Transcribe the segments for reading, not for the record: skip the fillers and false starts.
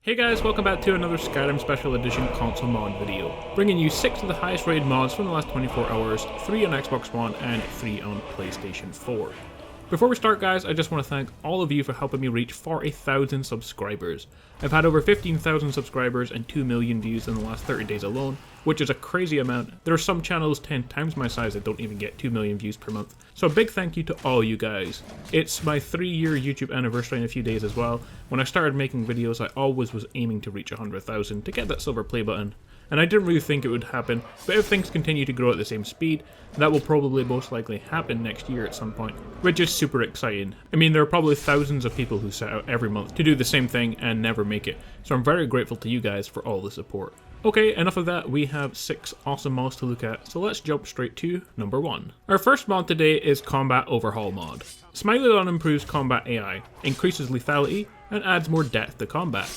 Hey guys, welcome back to another Skyrim Special Edition console mod video, bringing you 6 of the highest rated mods from the last 24 hours, 3 on Xbox One and 3 on PlayStation 4. Before we start guys, I just want to thank all of you for helping me reach 40,000 subscribers. I've had over 15,000 subscribers and 2 million views in the last 30 days alone, which is a crazy amount. There are some channels 10 times my size that don't even get 2 million views per month. So a big thank you to all you guys. It's my 3-year YouTube anniversary in a few days as well. When I started making videos, I always was aiming to reach 100,000 to get that silver play button. And I didn't really think it would happen, but if things continue to grow at the same speed, that will probably most likely happen next year at some point, which is super exciting. I mean, there are probably thousands of people who set out every month to do the same thing and never make it, so I'm very grateful to you guys for all the support. Okay, enough of that, we have 6 awesome mods to look at, so let's jump straight to number 1. Our first mod today is Combat Overhaul mod. Smilodon improves combat AI, increases lethality, and adds more depth to combat.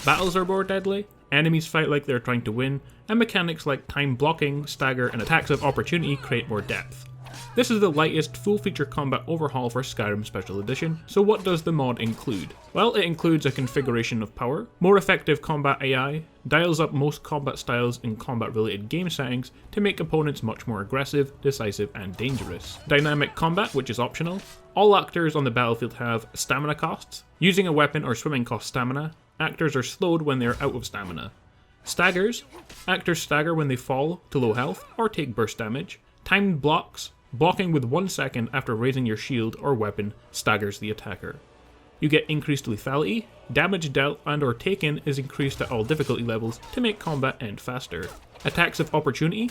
Battles are more deadly, enemies fight like they're trying to win, and mechanics like time blocking, stagger, and attacks of opportunity create more depth. This is the lightest full-feature combat overhaul for Skyrim Special Edition, so what does the mod include? Well, it includes a configuration of power, more effective combat AI, dials up most combat styles in combat-related game settings to make opponents much more aggressive, decisive, and dangerous. Dynamic combat, which is optional. All actors on the battlefield have stamina costs. Using a weapon or swimming costs stamina. Actors are slowed when they are out of stamina. Staggers. Actors stagger when they fall to low health or take burst damage. Timed blocks. Blocking with 1 second after raising your shield or weapon staggers the attacker. You get increased lethality. Damage dealt and or taken is increased at all difficulty levels to make combat end faster. Attacks of opportunity.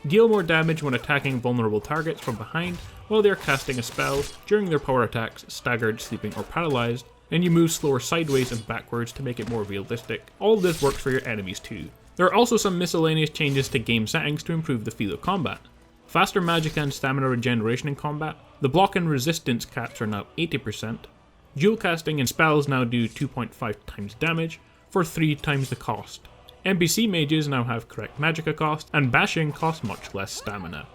Deal more damage when attacking vulnerable targets from behind while they are casting a spell during their power attacks, staggered, sleeping, or paralyzed. And you move slower sideways and backwards to make it more realistic. All of this works for your enemies too. There are also some miscellaneous changes to game settings to improve the feel of combat. Faster magic and stamina regeneration in combat. The block and resistance caps are now 80%. Dual casting and spells now do 2.5 times damage for 3 times the cost. NPC mages now have correct magicka cost, and bashing costs much less stamina.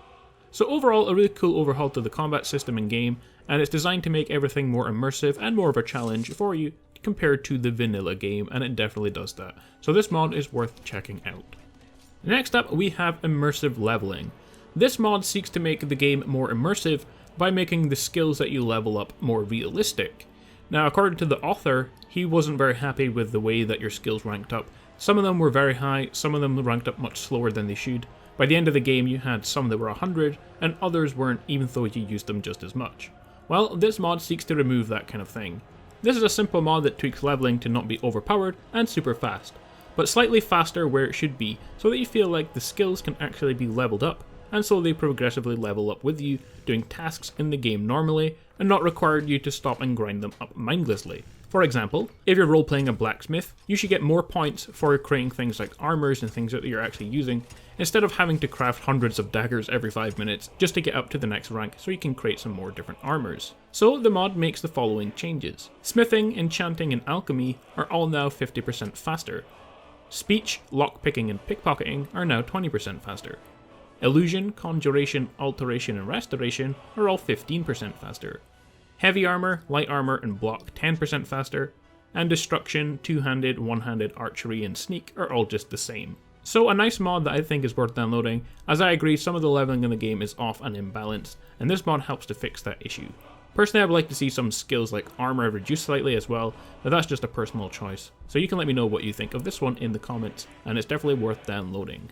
So overall, a really cool overhaul to the combat system in game, and it's designed to make everything more immersive and more of a challenge for you compared to the vanilla game, and it definitely does that. So this mod is worth checking out. Next up, we have Immersive Leveling. This mod seeks to make the game more immersive by making the skills that you level up more realistic. Now, according to the author, he wasn't very happy with the way that your skills ranked up. Some of them were very high, some of them ranked up much slower than they should. By the end of the game, you had some that were 100, and others weren't, even though you used them just as much. Well, this mod seeks to remove that kind of thing. This is a simple mod that tweaks leveling to not be overpowered and super fast, but slightly faster where it should be, so that you feel like the skills can actually be leveled up, and so they progressively level up with you, doing tasks in the game normally, and not requiring you to stop and grind them up mindlessly. For example, if you're role-playing a blacksmith, you should get more points for creating things like armors and things that you're actually using, instead of having to craft hundreds of daggers every 5 minutes just to get up to the next rank so you can create some more different armors. So the mod makes the following changes. Smithing, enchanting, and alchemy are all now 50% faster. Speech, lockpicking, and pickpocketing are now 20% faster. Illusion, conjuration, alteration, and restoration are all 15% faster. Heavy armor, light armor, and block 10% faster, and destruction, two-handed, one-handed, archery, and sneak are all just the same. So a nice mod that I think is worth downloading, as I agree some of the leveling in the game is off and imbalanced, and this mod helps to fix that issue. Personally, I would like to see some skills like armor reduced slightly as well, but that's just a personal choice. So you can let me know what you think of this one in the comments, and it's definitely worth downloading.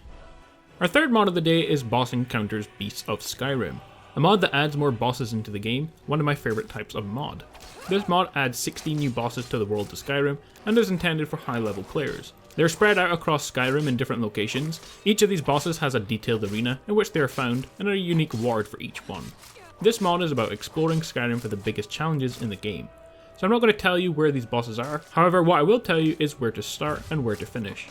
Our third mod of the day is Boss Encounters Beasts of Skyrim, a mod that adds more bosses into the game, one of my favourite types of mod. This mod adds 16 new bosses to the world of Skyrim, and is intended for high level players. They're spread out across Skyrim in different locations. Each of these bosses has a detailed arena in which they are found, and a unique ward for each one. This mod is about exploring Skyrim for the biggest challenges in the game. So I'm not going to tell you where these bosses are, however what I will tell you is where to start and where to finish.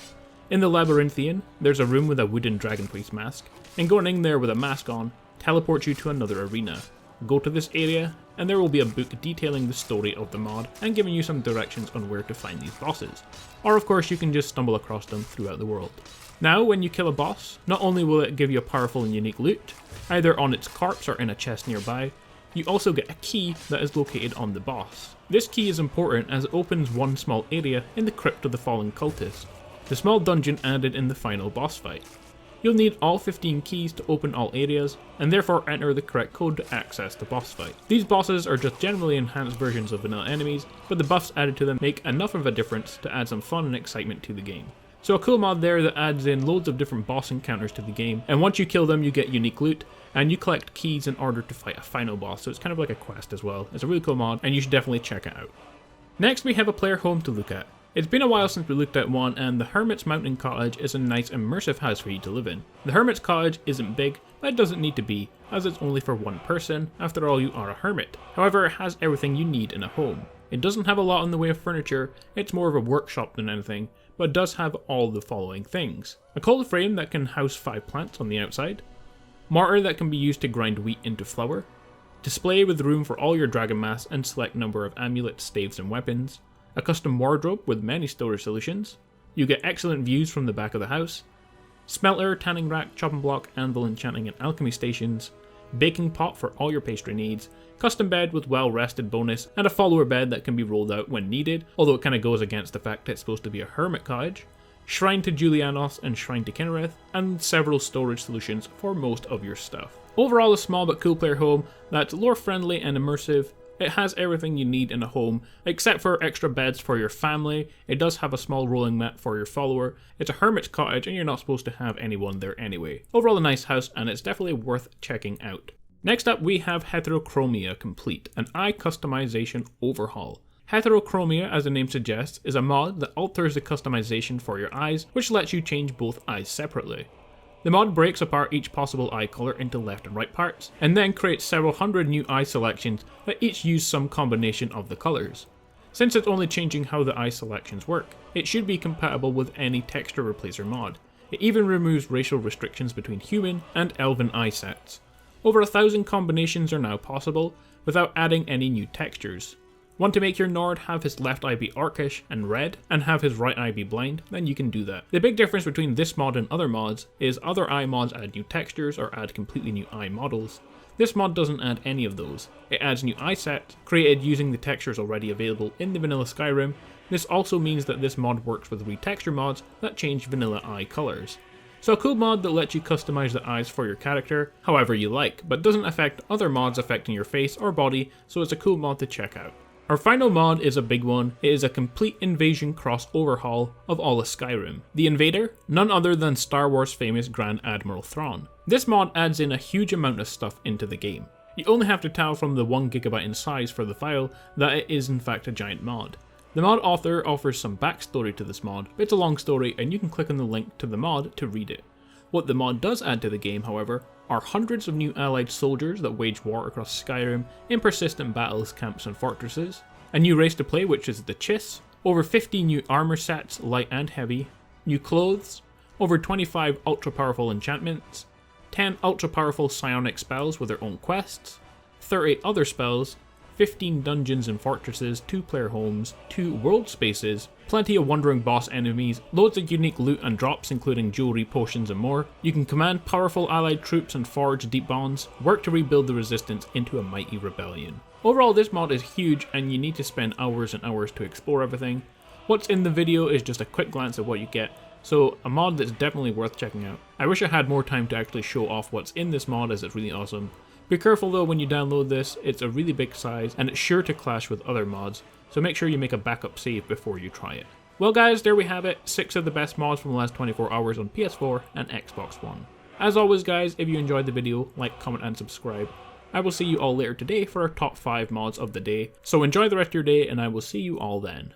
In the Labyrinthian, there's a room with a wooden dragon priest mask, and going in there with a mask on teleports you to another arena. Go to this area, and there will be a book detailing the story of the mod and giving you some directions on where to find these bosses. Or of course you can just stumble across them throughout the world. Now when you kill a boss, not only will it give you a powerful and unique loot, either on its corpse or in a chest nearby, You also get a key that is located on the boss. This key is important as it opens one small area in the Crypt of the Fallen Cultist, the small dungeon added in the final boss fight. You'll need all 15 keys to open all areas, and therefore enter the correct code to access the boss fight. These bosses are just generally enhanced versions of vanilla enemies, but the buffs added to them make enough of a difference to add some fun and excitement to the game. So a cool mod there that adds in loads of different boss encounters to the game, and once you kill them you get unique loot, and you collect keys in order to fight a final boss, so it's kind of like a quest as well. It's a really cool mod, and you should definitely check it out. Next we have a player home to look at. It's been a while since we looked at one, and the Hermit's Mountain Cottage is a nice immersive house for you to live in. The Hermit's Cottage isn't big, but it doesn't need to be, as it's only for one person. After all, you are a hermit. However, it has everything you need in a home. It doesn't have a lot in the way of furniture, it's more of a workshop than anything, but it does have all the following things. A cold frame that can house 5 plants on the outside, mortar that can be used to grind wheat into flour, display with room for all your dragon mass and select number of amulets, staves and weapons, a custom wardrobe with many storage solutions, you get excellent views from the back of the house, smelter, tanning rack, chopping block, anvil, enchanting and alchemy stations, baking pot for all your pastry needs, custom bed with well rested bonus, and a follower bed that can be rolled out when needed, although it kind of goes against the fact that it's supposed to be a hermit cottage, shrine to Julianos and shrine to Kinnereth, and several storage solutions for most of your stuff. Overall, a small but cool player home that's lore friendly and immersive. It has everything you need in a home, except for extra beds for your family. It does have a small rolling mat for your follower. It's a hermit's cottage and you're not supposed to have anyone there anyway. Overall a nice house, and it's definitely worth checking out. Next up we have Heterochromia Complete, an eye customization overhaul. Heterochromia, as the name suggests, is a mod that alters the customization for your eyes, which lets you change both eyes separately. The mod breaks apart each possible eye colour into left and right parts, and then creates several hundred new eye selections that each use some combination of the colours. Since it's only changing how the eye selections work, it should be compatible with any texture replacer mod. It even removes racial restrictions between human and elven eye sets. Over 1,000 combinations are now possible, without adding any new textures. Want to make your Nord have his left eye be orcish and red, and have his right eye be blind? Then you can do that. The big difference between this mod and other mods is other eye mods add new textures or add completely new eye models. This mod doesn't add any of those. It adds new eye sets, created using the textures already available in the vanilla Skyrim. This also means that this mod works with retexture mods that change vanilla eye colours. So a cool mod that lets you customize the eyes for your character however you like, but doesn't affect other mods affecting your face or body, so it's a cool mod to check out. Our final mod is a big one. It is a complete invasion cross overhaul of all of Skyrim. The invader? None other than Star Wars famous Grand Admiral Thrawn. This mod adds in a huge amount of stuff into the game. You only have to tell from the 1GB in size for the file that it is in fact a giant mod. The mod author offers some backstory to this mod, but it's a long story and you can click on the link to the mod to read it. What the mod does add to the game, however, are hundreds of new allied soldiers that wage war across Skyrim in persistent battles, camps and fortresses, a new race to play which is the Chiss, over 50 new armor sets, light and heavy, new clothes, over 25 ultra powerful enchantments, 10 ultra powerful psionic spells with their own quests, 30 other spells, 15 dungeons and fortresses, 2 player homes, 2 world spaces, plenty of wandering boss enemies, loads of unique loot and drops including jewelry, potions and more. You can command powerful allied troops and forge deep bonds, work to rebuild the resistance into a mighty rebellion. Overall this mod is huge and you need to spend hours and hours to explore everything. What's in the video is just a quick glance at what you get, so a mod that's definitely worth checking out. I wish I had more time to actually show off what's in this mod as it's really awesome. Be careful though when you download this, it's a really big size and it's sure to clash with other mods, so make sure you make a backup save before you try it. Well guys, there we have it, 6 of the best mods from the last 24 hours on PS4 and Xbox One. As always guys, if you enjoyed the video, like, comment and subscribe. I will see you all later today for our top 5 mods of the day, so enjoy the rest of your day and I will see you all then.